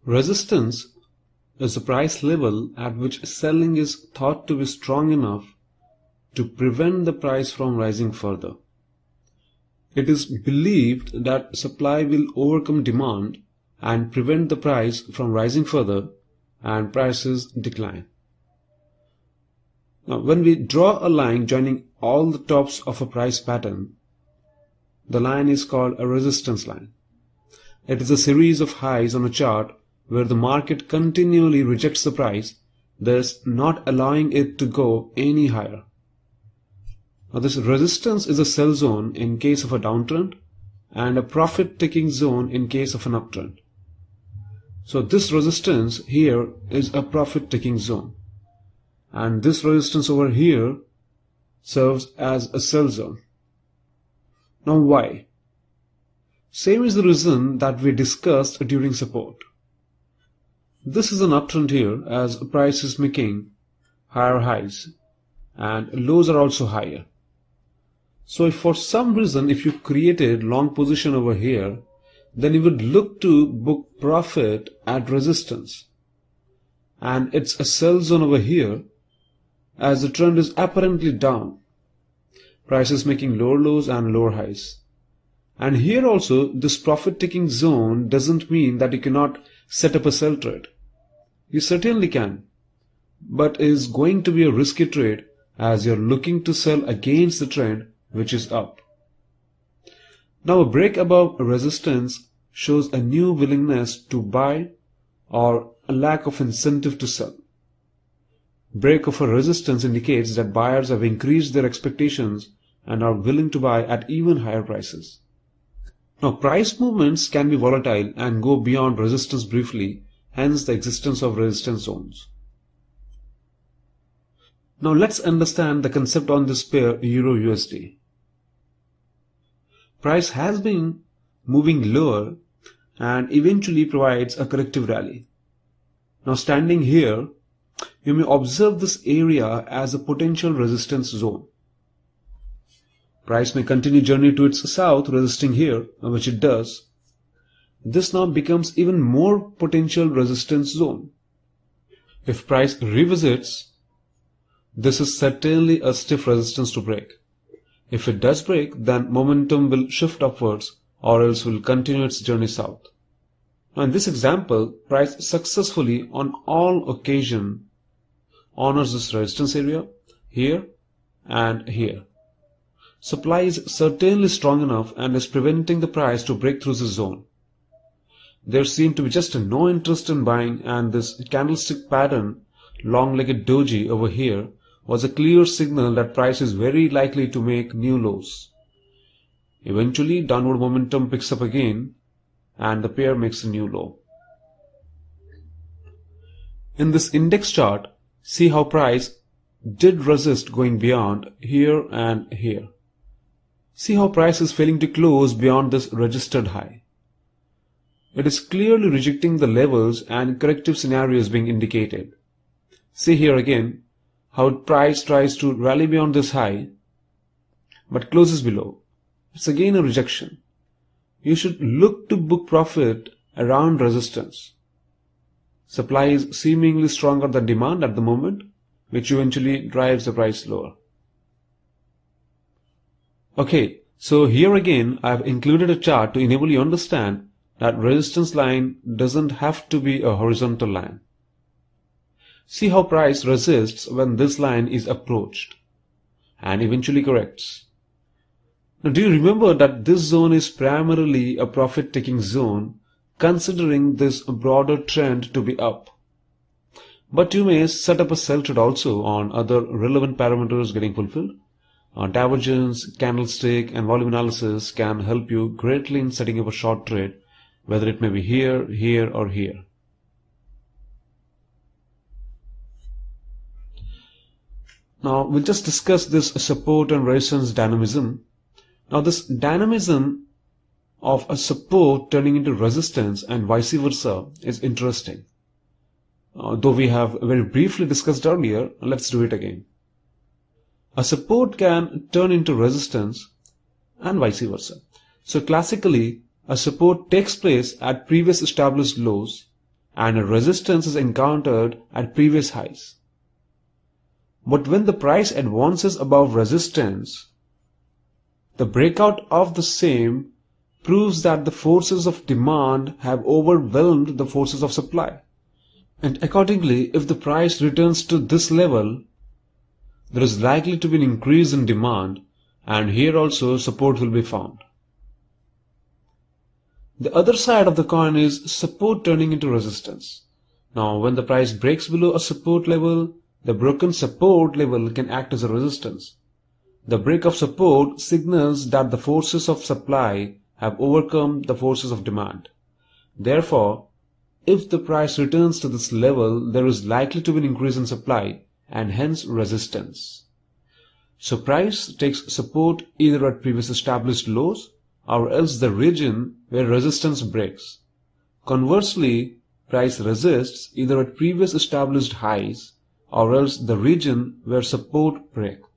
Resistance is the price level at which selling is thought to be strong enough to prevent the price from rising further. It is believed that supply will overcome demand and prevent the price from rising further and prices decline. Now, when we draw a line joining all the tops of a price pattern, the line is called a resistance line. It is a series of highs on a chart where the market continually rejects the price, thus not allowing it to go any higher. Now, this resistance is a sell zone in case of a downtrend and a profit-taking zone in case of an uptrend. So this resistance here is a profit-taking zone, and this resistance over here serves as a sell zone. Now why? Same is the reason that we discussed during support. This is an uptrend here as price is making higher highs and lows are also higher. So if for some reason if you created long position over here, then you would look to book profit at resistance, and it's a sell zone over here as the trend is apparently down. Price is making lower lows and lower highs. And here also this profit taking zone doesn't mean that you cannot set up a sell trade. You certainly can, but is going to be a risky trade as you're looking to sell against the trend which is up. Now a break above resistance shows a new willingness to buy or a lack of incentive to sell. Break of a resistance indicates that buyers have increased their expectations and are willing to buy at even higher prices. Now price movements can be volatile and go beyond resistance briefly, hence the existence of resistance zones. Now let's understand the concept on this pair Euro-USD. Price has been moving lower and eventually provides a corrective rally. Now standing here, you may observe this area as a potential resistance zone. Price may continue journey to its south, resisting here, which it does. This now becomes even more potential resistance zone. If price revisits, this is certainly a stiff resistance to break. If it does break, then momentum will shift upwards or else will continue its journey south. Now in this example, price successfully on all occasion honors this resistance area here and here. Supply is certainly strong enough and is preventing the price to break through this zone. There seemed to be just no interest in buying, and this candlestick pattern, long-legged doji over here, was a clear signal that price is very likely to make new lows. Eventually, downward momentum picks up again and the pair makes a new low. In this index chart, see how price did resist going beyond here and here. See how price is failing to close beyond this registered high. It is clearly rejecting the levels and corrective scenarios being indicated. See here again how price tries to rally beyond this high but closes below. It's again a rejection. You should look to book profit around resistance. Supply is seemingly stronger than demand at the moment, which eventually drives the price lower. Okay, so here again I have included a chart to enable you understand that resistance line doesn't have to be a horizontal line. See how price resists when this line is approached and eventually corrects. Now do you remember that this zone is primarily a profit-taking zone, considering this broader trend to be up. But you may set up a sell trade also on other relevant parameters getting fulfilled. Divergence, candlestick and volume analysis can help you greatly in setting up a short trade, whether it may be here, here or here. Now we'll just discuss this support and resistance dynamism. Now this dynamism of a support turning into resistance and vice versa is interesting. Though we have very briefly discussed earlier, let's do it again. A support can turn into resistance and vice versa. So classically, a support takes place at previous established lows and a resistance is encountered at previous highs. But when the price advances above resistance, the breakout of the same proves that the forces of demand have overwhelmed the forces of supply. And accordingly, if the price returns to this level, there is likely to be an increase in demand, and here also support will be found. The other side of the coin is support turning into resistance. Now, when the price breaks below a support level, the broken support level can act as a resistance. The break of support signals that the forces of supply have overcome the forces of demand. Therefore, if the price returns to this level, there is likely to be an increase in supply and hence resistance. So price takes support either at previous established lows or else the region where resistance breaks. Conversely, price resists either at previous established highs or else the region where support breaks.